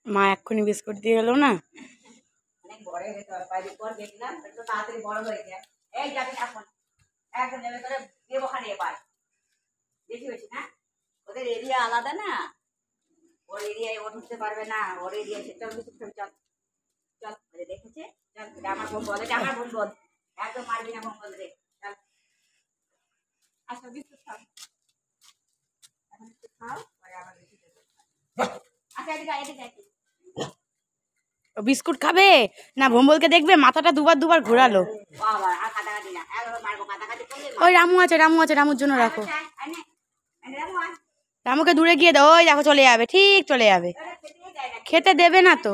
মা এক্ষুনি বিস্কুট দিয়ে গেল না। অনেক বড় হয়ে গেছে, কয়েকদিন পর গেছিলাম, একটু তাড়াতাড়ি বড় হয়ে যায়। এই যাবি এখন একদম নেমে করে দেবো খানে এবার বেশি বেশি না, ওদের এরিয়া আলাদা না, ওর এরিয়ায় ও ঢুকতে পারবে না, ওর এরিয়ায় সেটা কিছু। চল চল দেখেছে, চল আমার বোন বলে, আমার বোন বল, একদম মারবি না বোন বল রে, চল আসো বিস্কুট খাও, এখন বিস্কুট খাও, পরে আবার বেশি দেবো। আচ্ছা এদিকে এদিকে এদিকে বিস্কুট খাবে না, ভম্বলকে দেখবে মাথাটা দুবার দুবার ঘোরালো। ওই রামু আছে, রামু আছে, রামুর জন্য রাখো। রামুকে দূরে গিয়ে দাও, ওই দেখো চলে যাবে, ঠিক চলে যাবে। খেতে দেবে না তো।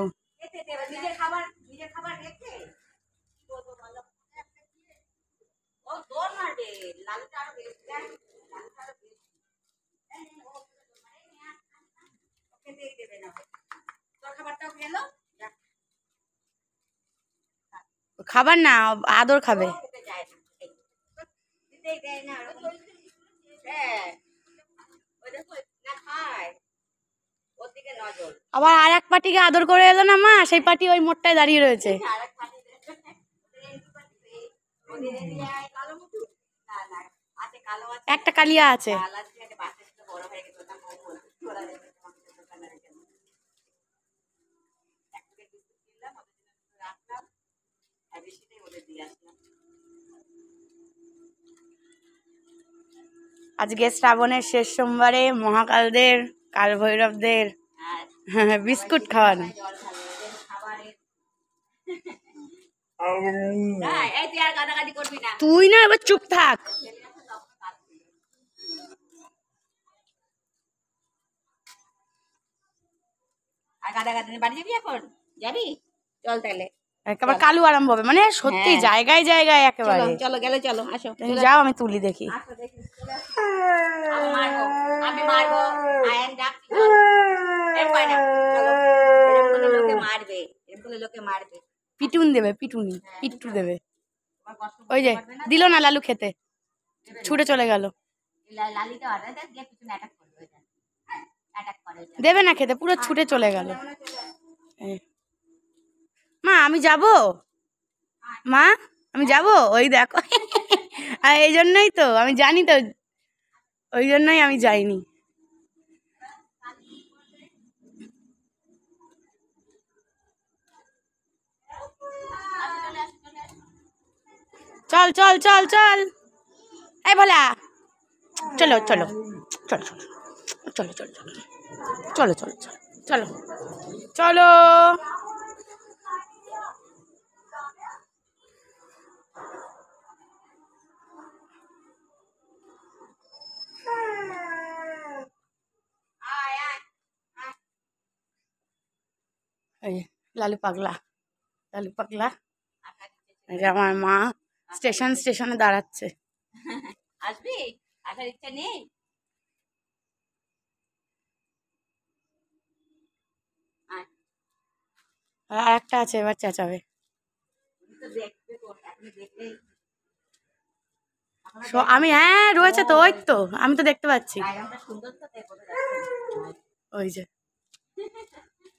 খাবার না, আদর খাবে। আবার আর এক পাটিকে আদর করে এলো না মা, সেই পাটি ওই মোড়টায় দাঁড়িয়ে রয়েছে। একটা কালিয়া আছে। আজকে শ্রাবণের শেষ সোমবারে মহাকালদের, কাল ভৈরবদের বিস্কুট খাওয়ানো। তুই না এবার চুপ থাক। বাড়ি যাবি এখন? যাবি? চল তাহলে একেবারে কালু আরম্ভ হবে, মানে সত্যি জায়গায় জায়গায় একেবারে। চলো গেলে চলো, আসো যাও, আমি তুলি দেখি। আমি মারবো, আয়ন ডাকছি, লোকে মারবে, এরকম লোকে মারবে, পিটুন দেবে, পিটুনি পিট্টু দেবে। ওই যে দিল না লালু খেতে, ছুটে চলে গেল। দেবে না খেতে, পুরো ছুটে চলে গেল। মা আমি যাব, মা আমি যাব, ওই দেখো। আর এই জন্যই তো আমি জানি তো, ওই জন্যই আমি যাইনি। চল চল চল চল, এই ভোলা, চলো চলো চলো চলো চলো চলো চলো চলো চলো চলো। লালু পাগলা, লালু পাগলা। আমার মা স্টেশন স্টেশনে দাঁড়াচ্ছে। আসবি? আসার ইচ্ছা নেই? আর একটা আছে, এবার চেঁচাবে। আমি হ্যাঁ রয়েছে তো, ওই তো আমি তো দেখতে পাচ্ছি, ওই যে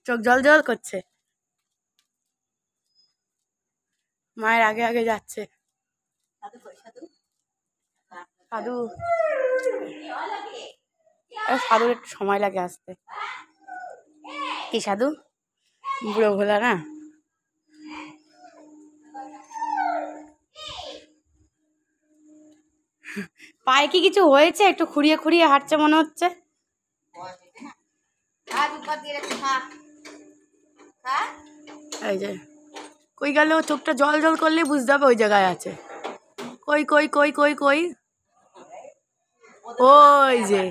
চোখ জল জল করছে। মায়ের আগে আগে যাচ্ছে। সাধু, সাধুর একটু সময় লাগে আসতে। কি সাধু? বুড়ো ভোলা না? পায়ে কি কিছু হয়েছে? একটু খুঁড়িয়ে খুঁড়িয়ে হাঁটছে মনে হচ্ছে। এই যে কই গেল, চোখটা জল জল করলে বুঝতে হবে ওই জায়গায় আছে। কই কই কই কই কই, ওই যে